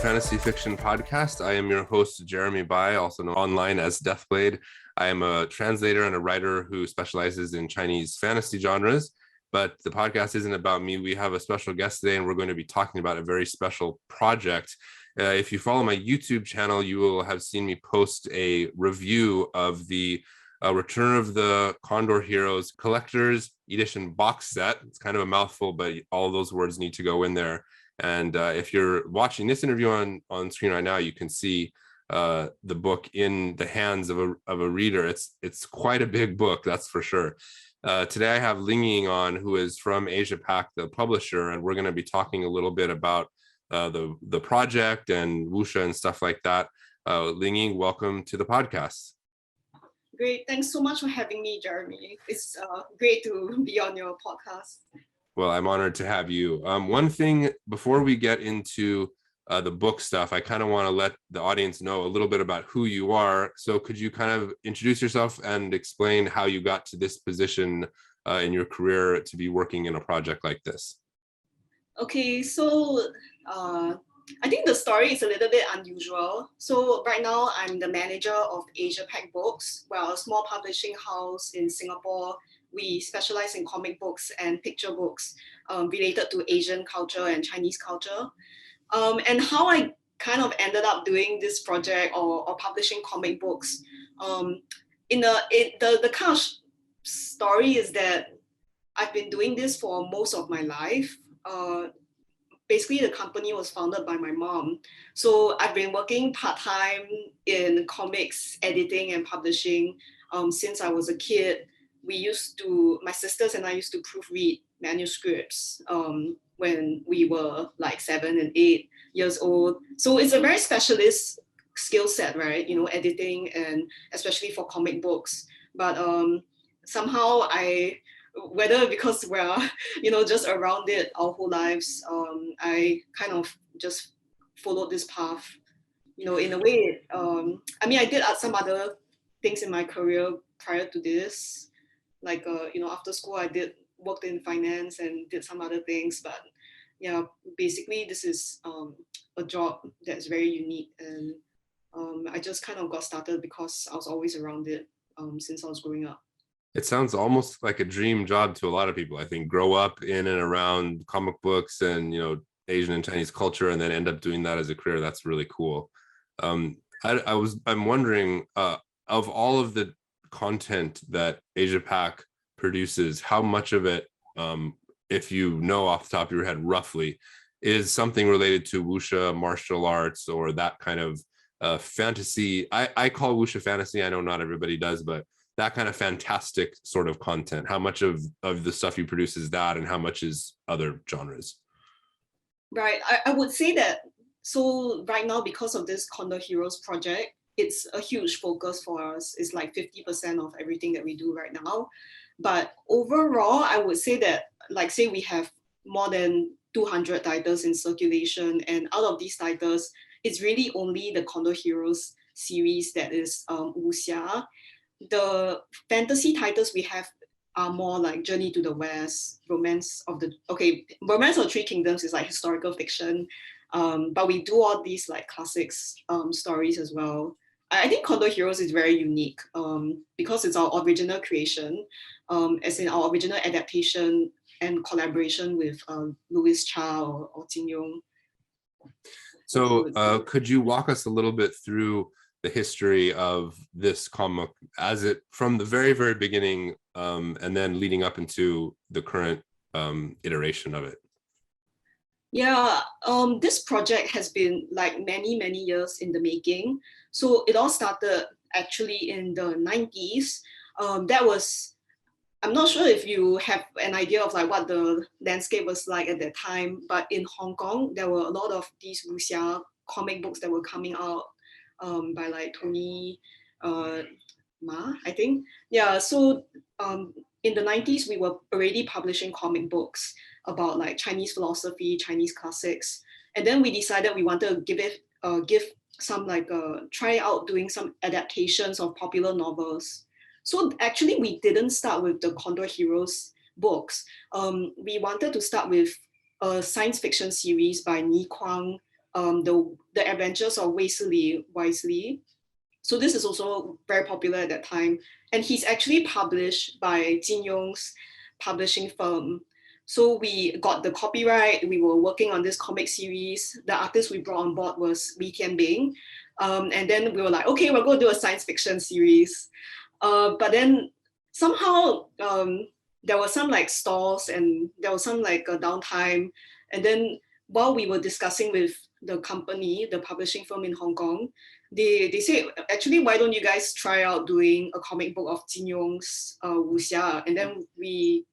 Fantasy Fiction Podcast. I am your host, Jeremy Bai, also known online as Deathblade. I am a translator and a writer who specializes in Chinese fantasy genres, but the podcast isn't about me. We have a special guest today, and we're going to be talking about a very special project. If you follow my YouTube channel, you will have seen me post a review of the Return of the Condo Heroes Collector's Edition box set. It's kind of a mouthful, but all those words need to go in there. And if you're watching this interview on screen right now, you can see the book in the hands of a reader. It's quite a big book, that's for sure. Today I have Lingying on, who is from Asiapac, the publisher, and we're going to be talking a little bit about the project and Lucia and stuff like that. Lingying, welcome to the podcast. Great. Thanks so much for having me, Jeremy. It's great to be on your podcast. Well, I'm honored to have you. One thing before we get into the book stuff, I kind of want to let the audience know a little bit about who you are. So could you kind of introduce yourself and explain how you got to this position in your career to be working in a project like this? Okay, so I think the story is a little bit unusual. So right now I'm the manager of Asiapac Books. We're a small publishing house in Singapore. We specialize in comic books and picture books related to Asian culture and Chinese culture. And how I kind of ended up doing this project or publishing comic books, the kind of story is that I've been doing this for most of my life. Basically, the company was founded by my mom. So I've been working part-time in comics editing and publishing since I was a kid. My sisters and I used to proofread manuscripts when we were like 7 and 8 years old. So it's a very specialist skill set, right? You know, editing, and especially for comic books. But somehow whether because we're, just around it our whole lives, I kind of just followed this path, in a way. I did some other things in my career prior to this. Like, after school, I worked in finance and did some other things. But yeah, basically, this is a job that's very unique. And I just kind of got started because I was always around it since I was growing up. It sounds almost like a dream job to a lot of people. I think grow up in and around comic books and, Asian and Chinese culture, and then end up doing that as a career. That's really cool. I'm wondering, of all of the content that Asiapac produces, how much of it, if you know off the top of your head roughly, is something related to wuxia, martial arts, or that kind of fantasy? I call wuxia fantasy. I know not everybody does, but that kind of fantastic sort of content. How much of the stuff you produce is that, and how much is other genres? Right. I would say that, so right now, because of this Condo Heroes project, it's a huge focus for us. It's like 50% of everything that we do right now. But overall, I would say that, like, say we have more than 200 titles in circulation, and out of these titles, it's really only the Condo Heroes series that is wuxia. The fantasy titles we have are more like Journey to the West, Romance of Three Kingdoms is like historical fiction. But we do all these like classics stories as well. I think Condo Heroes is very unique because it's our original creation, as in our original adaptation and collaboration with Xiao or Yong. So could you walk us a little bit through the history of this comic from the very, very beginning, and then leading up into the current iteration of it? Yeah, this project has been like many, many years in the making. So it all started actually in the 90s. I'm not sure if you have an idea of like what the landscape was like at that time, but in Hong Kong, there were a lot of these wuxia comic books that were coming out by like Tony Ma, I think. Yeah, so in the 90s, we were already publishing comic books about like Chinese philosophy, Chinese classics. And then we decided we wanted to give some like try out doing some adaptations of popular novels. So actually we didn't start with the Condo Heroes books. We wanted to start with a science fiction series by Ni Kuang, the Adventures of Wisely. So this is also very popular at that time. And he's actually published by Jin Yong's publishing firm. So we got the copyright, we were working on this comic series. The artist we brought on board was Li Tianbing. And then we were like, okay, we're going to do a science fiction series. But then somehow there were some like stalls and there was some like a downtime. And then while we were discussing with the company, the publishing firm in Hong Kong, they say, actually, why don't you guys try out doing a comic book of Jin Yong's Lucia? And then we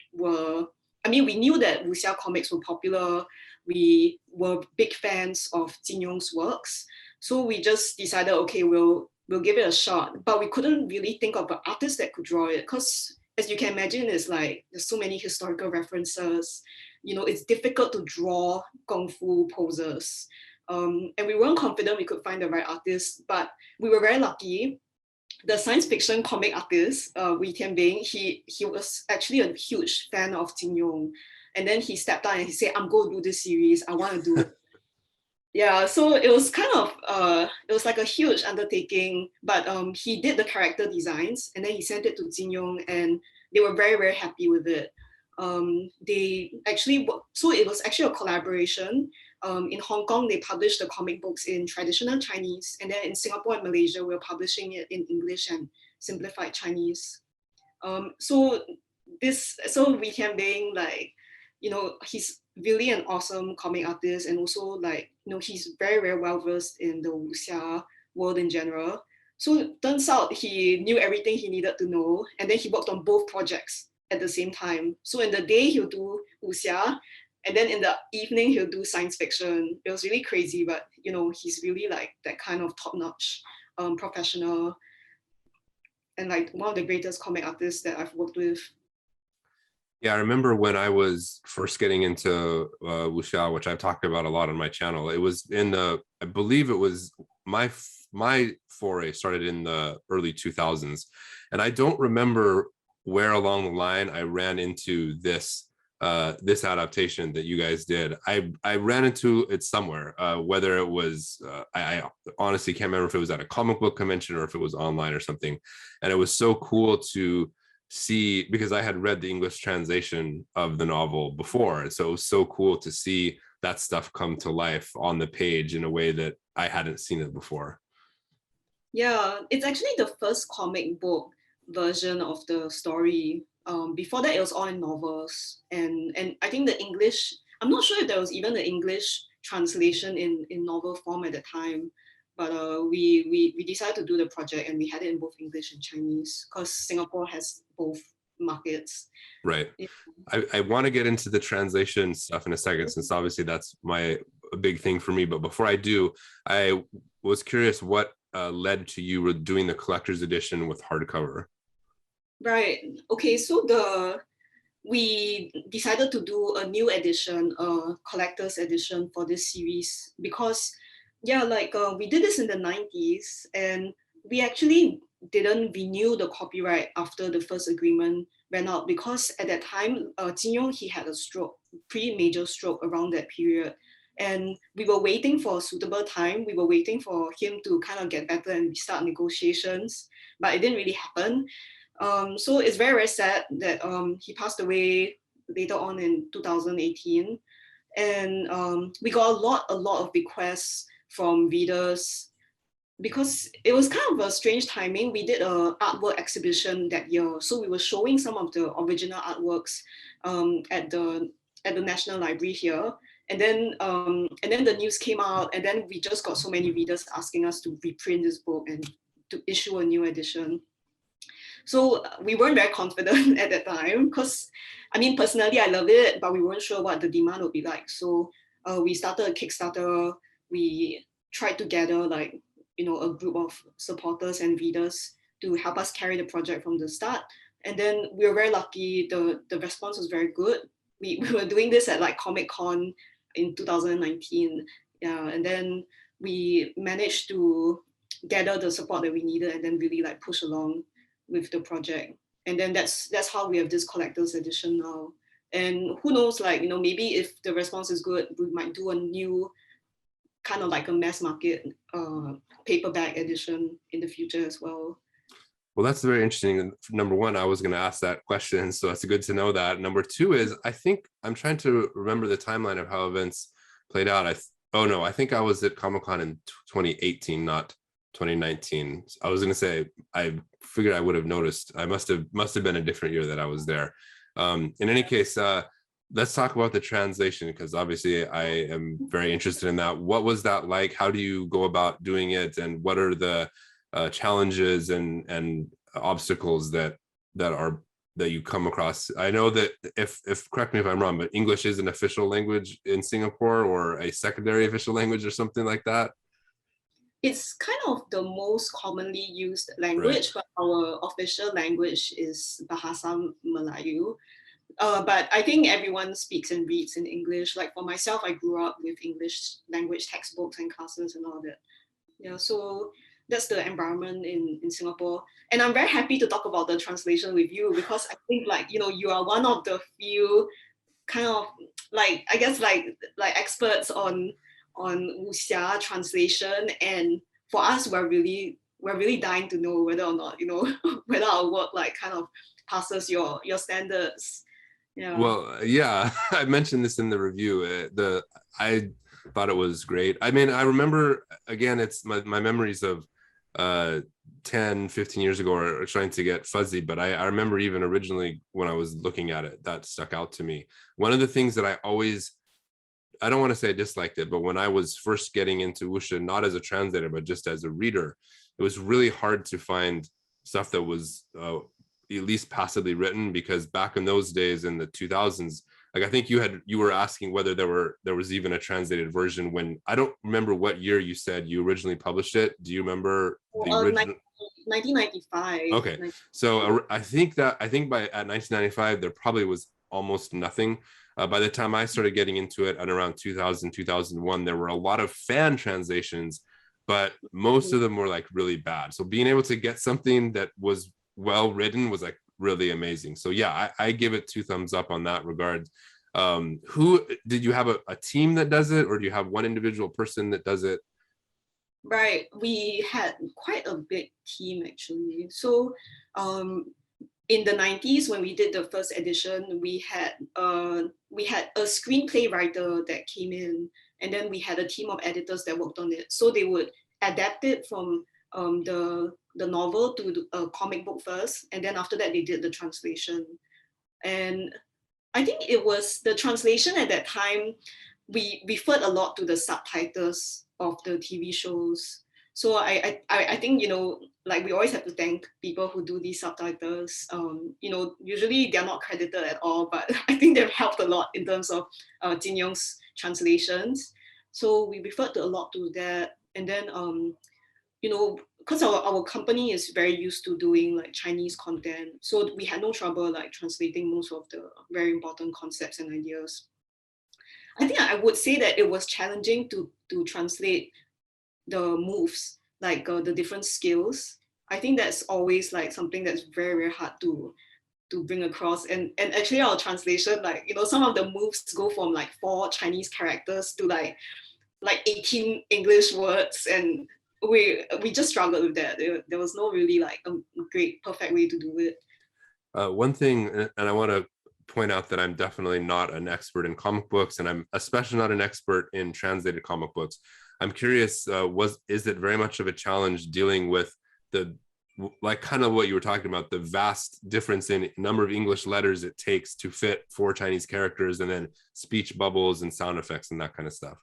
knew that Lucia comics were popular. We were big fans of Jin Yong's works. So we just decided, okay, we'll give it a shot. But we couldn't really think of an artist that could draw it because, as you can imagine, it's like there's so many historical references. You know, it's difficult to draw kung fu poses. And we weren't confident we could find the right artist, but we were very lucky. The science fiction comic artist, Wei Tianbing, he was actually a huge fan of Jin Yong. And then he stepped out and he said, I'm going to do this series. I want to do it. Yeah, so it was kind of, it was like a huge undertaking, but he did the character designs and then he sent it to Jin Yong and they were very, very happy with it. They actually, so it was actually a collaboration. In Hong Kong, they published the comic books in traditional Chinese, and then in Singapore and Malaysia, we're publishing it in English and simplified Chinese. So Wei Tianbing, like, you know, he's really an awesome comic artist, and also like, you know, he's very, very well versed in the wuxia world in general. So it turns out he knew everything he needed to know, and then he worked on both projects at the same time. So in the day he'll do wuxia, and then in the evening he'll do science fiction. It was really crazy, but you know, he's really like that kind of top-notch professional, and like one of the greatest comic artists that I've worked with. Yeah, I remember when I was first getting into wuxia, which I've talked about a lot on my channel. It was I believe it was my foray started in the early 2000s, and I don't remember where along the line I ran into this adaptation that you guys did. I ran into it somewhere, whether it was I honestly can't remember if it was at a comic book convention or if it was online or something. And it was so cool to see, because I had read the English translation of the novel before, so it was so cool to see that stuff come to life on the page in a way that I hadn't seen it before. Yeah, it's actually the first comic book version of the story. Before that, it was all in novels, and I think the English. I'm not sure if there was even the English translation in novel form at the time, but we decided to do the project, and we had it in both English and Chinese because Singapore has both markets. Right. Yeah. I want to get into the translation stuff in a second, since obviously that's a big thing for me. But before I do, I was curious what led to you doing the collector's edition with hardcover. Right. Okay. So we decided to do a new edition, a collector's edition for this series because, yeah, like we did this in the 90s and we actually didn't renew the copyright after the first agreement ran out because at that time, Jin Yong, he had a stroke, pretty major stroke around that period. And we were waiting for a suitable time. We were waiting for him to kind of get better and start negotiations, but it didn't really happen. So it's very, very sad that he passed away later on in 2018. And we got a lot of requests from readers because it was kind of a strange timing. We did an artwork exhibition that year. So we were showing some of the original artworks at the National Library here. And then the news came out, and then we just got so many readers asking us to reprint this book and to issue a new edition. So we weren't very confident at that time because, I mean, personally, I love it, but we weren't sure what the demand would be like. So we started a Kickstarter. We tried to gather like, you know, a group of supporters and readers to help us carry the project from the start. And then we were very lucky. The response was very good. We were doing this at like Comic-Con in 2019. Yeah, and then we managed to gather the support that we needed and then really like push along with the project. And then that's how we have this collector's edition now. And who knows, like, you know, maybe if the response is good, we might do a new kind of like a mass market paperback edition in the future as well. Well, that's very interesting. Number one, I was going to ask that question, so that's good to know that. Number two is, I think I'm trying to remember the timeline of how events played out. I think I was at Comic-Con in 2018, not 2019. I was going to say, I figured I would have noticed. I must have been a different year that I was there. In any case, let's talk about the translation, because obviously I am very interested in that. What was that like? How do you go about doing it, and what are the challenges and obstacles that you come across? I know that if correct me if I'm wrong, but English is an official language in Singapore, or a secondary official language, or something like that. It's kind of the most commonly used Right. language, but our official language is Bahasa Melayu. But I think everyone speaks and reads in English. Like for myself, I grew up with English language textbooks and classes and all that. Yeah, so that's the environment in Singapore. And I'm very happy to talk about the translation with you, because I think you are one of the few kind of I guess experts on Lucia translation. And for us, we're really dying to know whether or not, whether our work kind of passes your standards. Yeah. Well, yeah, I mentioned this in the review. I thought it was great. I mean, I remember, again, it's my memories of 10, 15 years ago are trying to get fuzzy, but I remember even originally when I was looking at it, that stuck out to me. One of the things that I don't want to say I disliked it, but when I was first getting into wuxia, not as a translator, but just as a reader, it was really hard to find stuff that was at least passively written, because back in those days in the 2000s, like I think you were asking whether there was even a translated version, when I don't remember what year you said you originally published it. Do you remember the original? 1995. Okay, so I think by at 1995 there probably was almost nothing. By the time I started getting into it at around 2000, 2001, there were a lot of fan translations, but most of them were like really bad. So being able to get something that was well written was like really amazing. So yeah, I give it 2 thumbs up on that regard. Who did you have a team that does it, or do you have one individual person that does it? Right, we had quite a big team actually. So in the 90s, when we did the first edition, we had a screenplay writer that came in, and then we had a team of editors that worked on it. So they would adapt it from the novel to a comic book first, and then after that they did the translation. And I think it was the translation at that time, we referred a lot to the subtitles of the TV shows. So I think, we always have to thank people who do these subtitles. Usually they're not credited at all, but I think they've helped a lot in terms of Jin Yong's translations. So we referred a lot to that. And then, because our company is very used to doing like Chinese content, so we had no trouble like translating most of the very important concepts and ideas. I think I would say that it was challenging to translate the moves, like the different skills. I think that's always like something that's very, very hard to bring across. And actually our translation, some of the moves go from like 4 Chinese characters to like 18 English words, and we just struggled with that. There was no really like a great perfect way to do it. One thing, and I want to point out that I'm definitely not an expert in comic books, and I'm especially not an expert in translated comic books. I'm curious, is it very much of a challenge dealing with kind of what you were talking about, the vast difference in number of English letters it takes to fit 4 Chinese characters, and then speech bubbles and sound effects and that kind of stuff?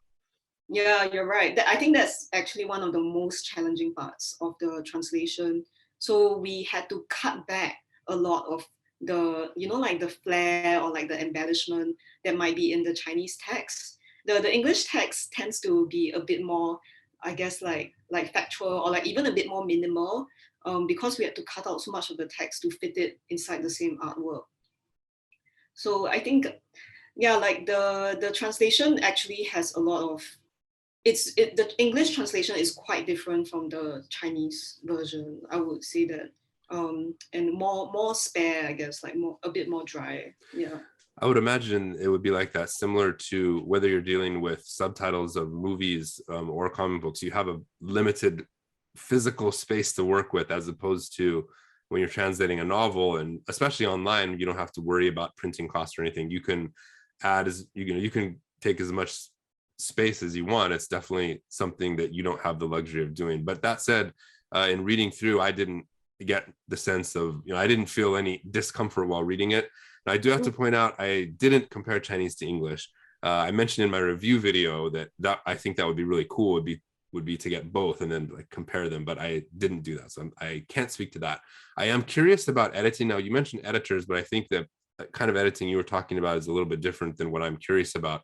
Yeah, you're right. I think that's actually one of the most challenging parts of the translation. So we had to cut back a lot of the, like the flair or like the embellishment that might be in the Chinese text. The English text tends to be a bit more, I guess, like factual, or like even a bit more minimal, because we had to cut out so much of the text to fit it inside the same artwork. So I think, yeah, like the translation actually has a lot of, the English translation is quite different from the Chinese version, I would say that, and more spare, I guess, like a bit more dry. Yeah. I would imagine it would be like that, similar to whether you're dealing with subtitles of movies or comic books. You have a limited physical space to work with, as opposed to when you're translating a novel, and especially online, you don't have to worry about printing costs or anything. You can add as you can take as much space as you want. It's definitely something that you don't have the luxury of doing. But that said, in reading through, I didn't get the sense of, I didn't feel any discomfort while reading it. I do have to point out, I didn't compare Chinese to English. I mentioned in my review video that I think that would be really cool, would be to get both and then like compare them, but I didn't do that. So I can't speak to that. I am curious about editing. Now, you mentioned editors, but I think that kind of editing you were talking about is a little bit different than what I'm curious about.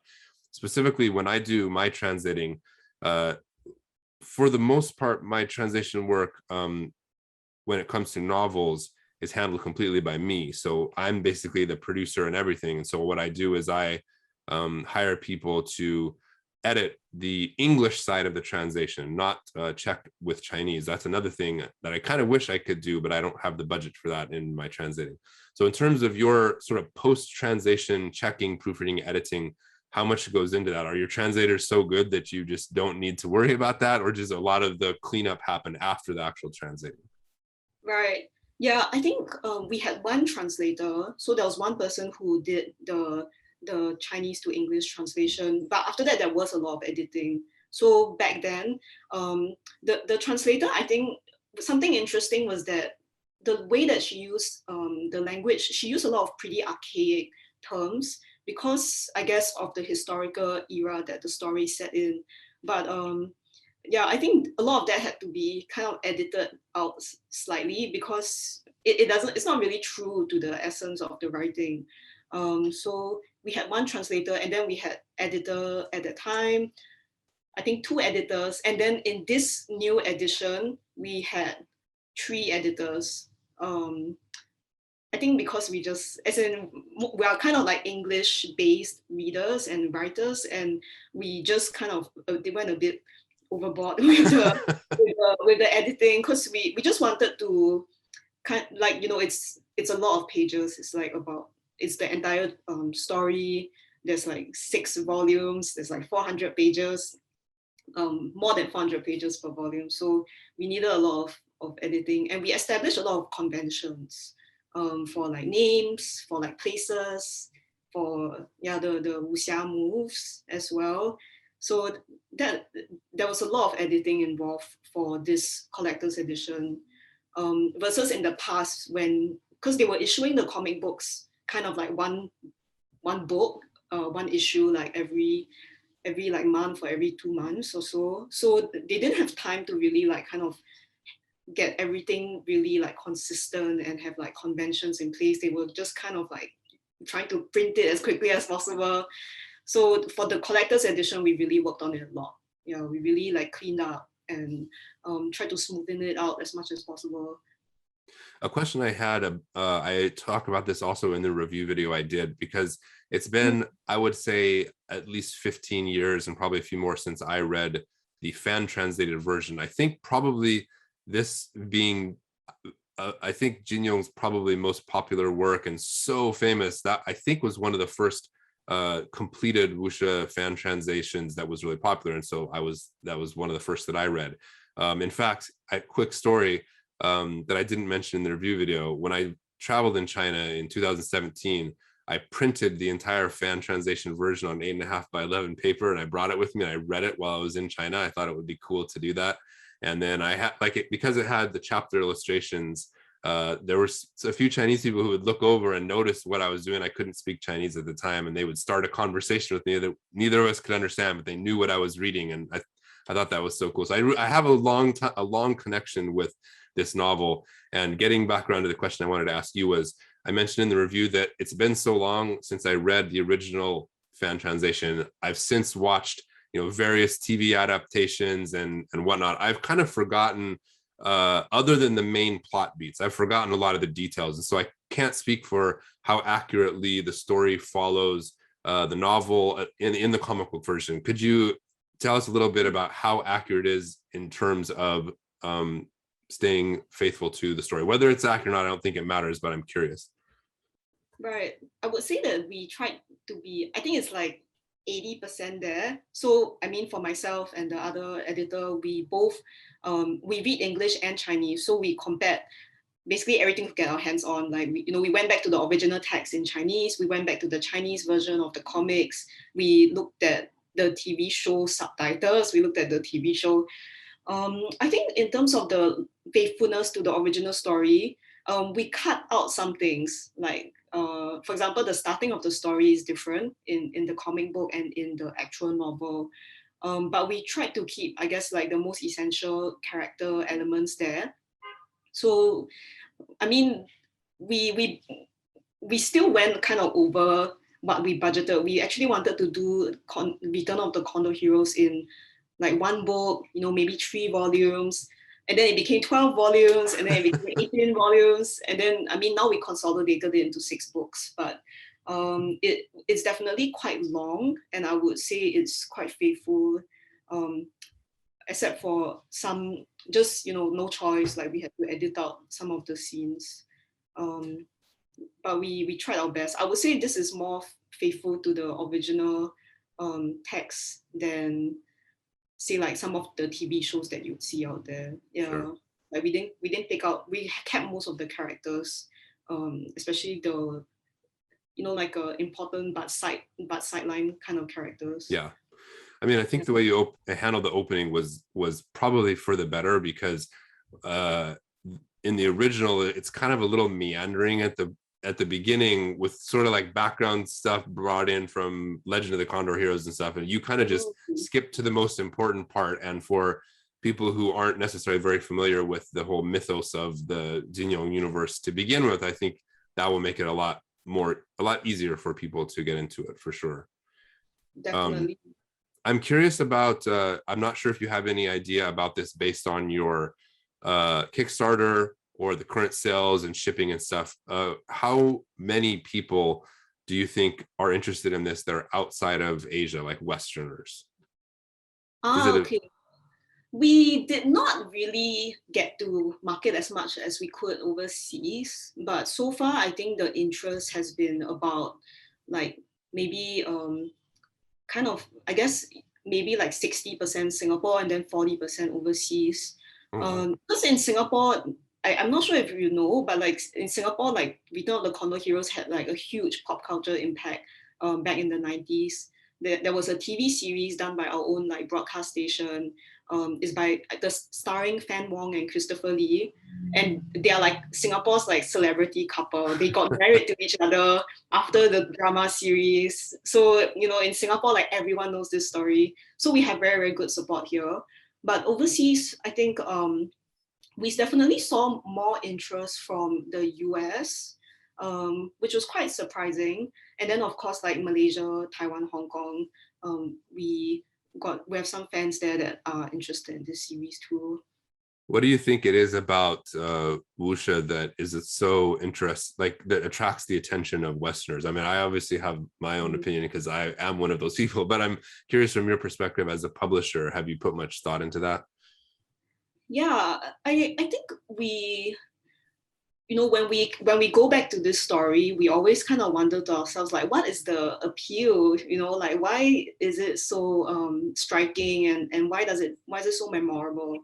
Specifically, when I do my translating, for the most part, my translation work, when it comes to novels, is handled completely by me. So I'm basically the producer and everything. And so what I do is I hire people to edit the English side of the translation, not check with Chinese. That's another thing that I kind of wish I could do, but I don't have the budget for that in my translating. So in terms of your sort of post-translation checking, proofreading, editing, how much goes into that? Are your translators so good that you just don't need to worry about that? Or does a lot of the cleanup happen after the actual translating? Right. Yeah, I think we had one translator. So there was one person who did the Chinese to English translation, but after that there was a lot of editing. So back then, the translator, I think something interesting was that the way that she used the language, she used a lot of pretty archaic terms because I guess of the historical era that the story set in. But yeah, I think a lot of that had to be kind of edited out slightly because it's not really true to the essence of the writing. So we had one translator and then we had editor at that time, I think 2 editors. And then in this new edition, we had 3 editors. I think because we are kind of like English-based readers and writers, and we just kind of they went a bit overboard with the editing because we just wanted to kind of like, it's a lot of pages. It's the entire story. There's like 6 volumes. There's like 400 pages, more than 400 pages per volume. So we needed a lot of editing, and we established a lot of conventions for like names, for like places, for the Lucia moves as well. So that there was a lot of editing involved for this collector's edition, versus in the past because they were issuing the comic books kind of like one book, one issue like every like month or every 2 months or so. So they didn't have time to really like kind of get everything really like consistent and have like conventions in place. They were just kind of like trying to print it as quickly as possible. So for the collector's edition, we really worked on it a lot. Yeah, we really like cleaned up and tried to smoothen it out as much as possible. A question I had, I talked about this also in the review video I did, because it's been, I would say, at least 15 years and probably a few more since I read the fan translated version. I think probably this being, I think Jin Yong's probably most popular work and so famous, that I think was one of the first completed wuxia fan translations that was really popular. And so that was one of the first that I read. In fact, a quick story that I didn't mention in the review video, when I traveled in China in 2017, I printed the entire fan translation version on 8.5 by 11 paper, and I brought it with me and I read it while I was in China. I thought it would be cool to do that. And then I had because it had the chapter illustrations, there were a few Chinese people who would look over and notice what I was doing. I couldn't speak Chinese at the time, and they would start a conversation with me that neither of us could understand, but they knew what I was reading. And I thought that was so cool. So I have a long connection with this novel. And getting back around to the question I wanted to ask you was, I mentioned in the review that it's been so long since I read the original fan translation. I've since watched various TV adaptations and whatnot. I've kind of forgotten, other than the main plot beats, I've forgotten a lot of the details. And so I can't speak for how accurately the story follows the novel in the comic book version. Could you tell us a little bit about how accurate it is in terms of staying faithful to the story? Whether it's accurate or not, I don't think it matters, but I'm curious. Right. I would say that we tried to be, I think it's like 80% there. So, I mean, for myself and the other editor, we both, we read English and Chinese. So we compared basically everything to get our hands on. Like, we went back to the original text in Chinese. We went back to the Chinese version of the comics. We looked at the TV show subtitles. We looked at the TV show. I think in terms of the faithfulness to the original story, we cut out some things. Like, for example, the starting of the story is different in the comic book and in the actual novel. But we tried to keep, I guess, like the most essential character elements there. So, I mean, we we we still went kind of over what we budgeted. We actually wanted to do Return of the Condo Heroes in like one book, maybe 3 volumes. And then it became 12 volumes, and then it became 18 volumes. And then, I mean, now we consolidated it into 6 books, but it's definitely quite long. And I would say it's quite faithful, um, except for some, just, no choice. Like we had to edit out some of the scenes. Um, but we tried our best. I would say this is more faithful to the original text than say like some of the TV shows that you'd see out there. Yeah, Sure. like we didn't take out. We kept most of the characters, especially the like important but sideline kind of characters. Yeah. I mean, I think Yeah. the way you handled the opening was probably for the better, because uh, in the original, it's kind of a little meandering at the beginning, with sort of like background stuff brought in from Legend of the Condor Heroes and stuff, and you kind of just Mhm. skip to the most important part. And for people who aren't necessarily very familiar with the whole mythos of the Xingying universe to begin with, I think that will make it a lot easier for people to get into it, for sure. Um, Definitely. I'm curious about, I'm not sure if you have any idea about this based on your Kickstarter or the current sales and shipping and stuff. How many people do you think are interested in this that are outside of Asia, like Westerners? Is it Okay. We did not really get to market as much as we could overseas, but so far I think the interest has been about like maybe kind of, I guess, maybe like 60% Singapore and then 40% overseas. oh, wow. Because in Singapore, I'm not sure if you know, but like in Singapore, like Return of the Condor Heroes had like a huge pop culture impact back in the 90s. There was a TV series done by our own like broadcast station. Is by the starring Fan Wong and Christopher Lee, and they are like Singapore's like celebrity couple. They got married to each other after the drama series. So, in Singapore, like everyone knows this story. So we have very, very good support here. But overseas, I think we definitely saw more interest from the US, which was quite surprising. And then, of course, like Malaysia, Taiwan, Hong Kong, we have some fans there that are interested in this series too. What do you think it is about Lucia that is it so like that attracts the attention of Westerners? I mean, I obviously have my own opinion because I am one of those people, but I'm curious from your perspective as a publisher, have you put much thought into that? Yeah, I think when we go back to this story, we always kind of wonder to ourselves, like, what is the appeal, like why is it so striking, and why is it so memorable?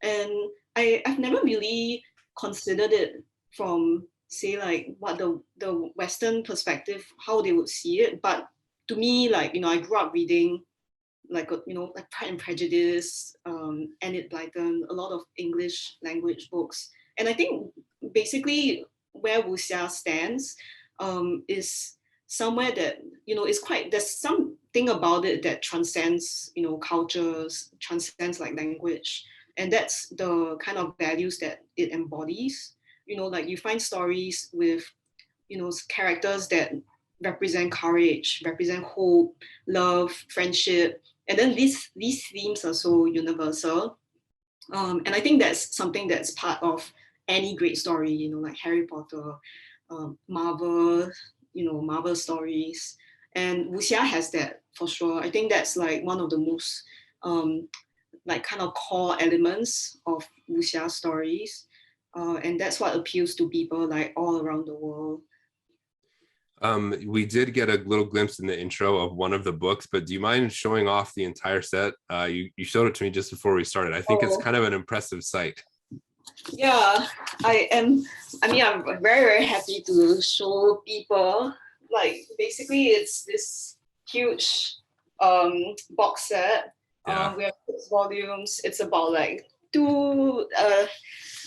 And I've never really considered it from, say, like what the Western perspective, how they would see it. But to me, like, I grew up reading like like Pride and Prejudice, Enid Blyton, a lot of English language books. And I think basically where Wuxia stands is somewhere that is quite, there's something about it that transcends cultures, transcends like language, and that's the kind of values that it embodies. Like you find stories with characters that represent courage, represent hope, love, friendship, and then these themes are so universal. And I think that's something that's part of any great story, like Harry Potter, Marvel, Marvel stories. And Wuxia has that for sure. I think that's like one of the most like kind of core elements of Wuxia stories. And that's what appeals to people like all around the world. We did get a little glimpse in the intro of one of the books, but do you mind showing off the entire set? You showed it to me just before we started. I think it's kind of an impressive sight. Yeah, I am. I mean, I'm very, very happy to show people. Like, basically, it's this huge box set. Yeah. We have 6 volumes. It's about like two.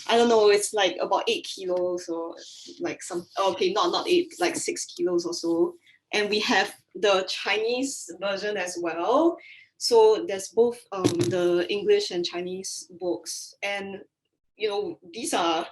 I don't know. It's like about 8 kilos or like some. Okay, not 8, like 6 kilos or so. And we have the Chinese version as well. So there's both the English and Chinese books, and these are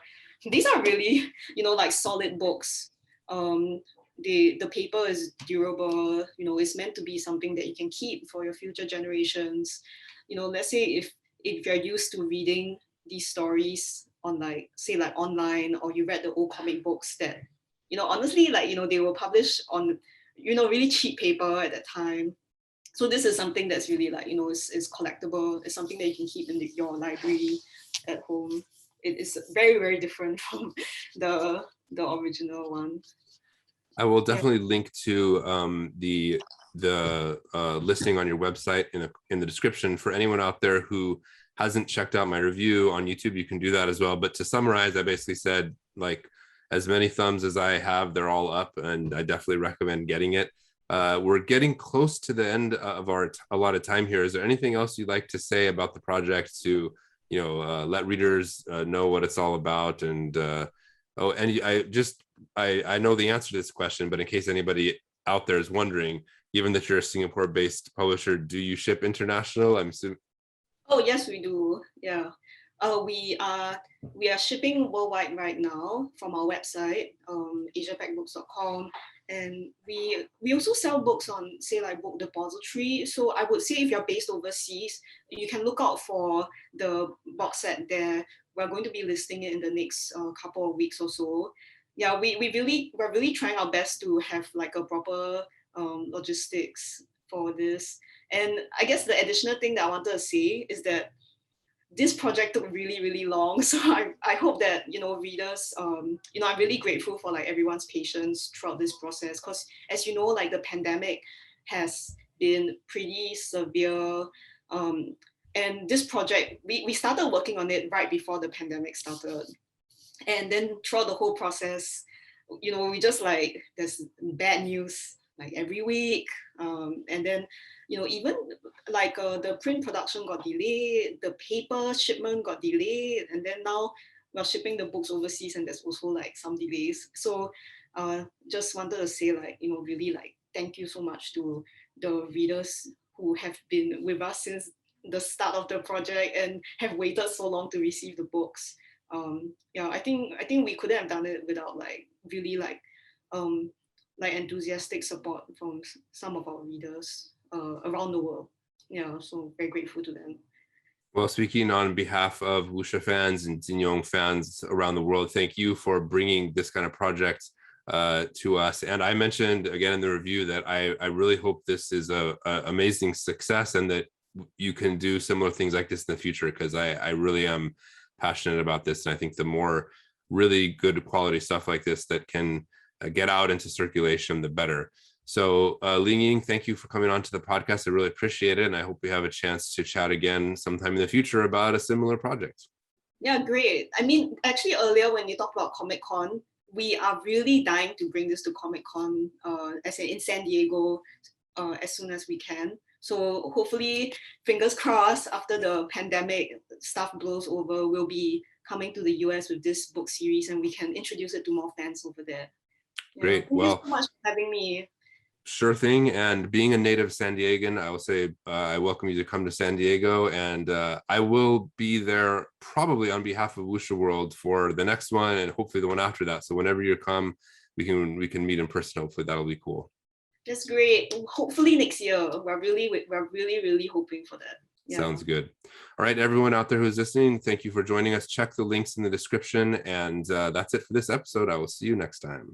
really like solid books. The paper is durable. It's meant to be something that you can keep for your future generations. Let's say if you're used to reading these stories on like online, or you read the old comic books that honestly, like they were published on really cheap paper at that time. So this is something that's really like is collectible. It's something that you can keep in your library at home. It is very, very different from the original one. I will definitely link to the listing on your website in the description for anyone out there who hasn't checked out my review on YouTube. You can do that as well. But to summarize, I basically said, like, as many thumbs as I have, they're all up, and I definitely recommend getting it. We're getting close to the end of our allotted time here. Is there anything else you'd like to say about the project to let readers know what it's all about? And I know the answer to this question, but in case anybody out there is wondering, given that you're a Singapore-based publisher, do you ship international? I'm assuming. Oh yes, we do. Yeah. We are shipping worldwide right now from our website, Asiapacbooks.com, and we also sell books on, say, like Book Depository. So I would say if you're based overseas, you can look out for the box set there. We're going to be listing it in the next couple of weeks or so. Yeah, we're really trying our best to have like a proper logistics for this. And I guess the additional thing that I wanted to say is that this project took really, really long. So I hope that, readers, I'm really grateful for like everyone's patience throughout this process. Because as you know, like the pandemic has been pretty severe. And this project, we started working on it right before the pandemic started. And then throughout the whole process, we just like, there's bad news like every week. And then, even like the print production got delayed, the paper shipment got delayed, and then now we're shipping the books overseas, and there's also like some delays. So just wanted to say, like, really like thank you so much to the readers who have been with us since the start of the project and have waited so long to receive the books. Yeah, I think we couldn't have done it without like really like enthusiastic support from some of our readers around the world. Yeah, so very grateful to them. Well, speaking on behalf of Lucia fans and Xingyong fans around the world, thank you for bringing this kind of project to us. And I mentioned again in the review that I really hope this is a amazing success, and that you can do similar things like this in the future, because I really am passionate about this. And I think the more really good quality stuff like this that can get out into circulation, the better. So Lingying, thank you for coming on to the podcast. I really appreciate it. And I hope we have a chance to chat again sometime in the future about a similar project. Yeah, great. I mean, actually earlier when you talked about Comic-Con, we are really dying to bring this to Comic-Con, as in San Diego, as soon as we can. So hopefully, fingers crossed, after the pandemic stuff blows over, we'll be coming to the US with this book series, and we can introduce it to more fans over there. Yeah. Great. Thank you so much for having me. Sure thing. And being a native San Diegan, I will say I welcome you to come to San Diego, and I will be there probably on behalf of Lucia World for the next one, and hopefully the one after that. So whenever you come, we can meet in person. Hopefully that'll be cool. That's great. Hopefully next year. We're really hoping for that. Yeah. Sounds good. All right, everyone out there who's listening, thank you for joining us. Check the links in the description, and that's it for this episode. I will see you next time.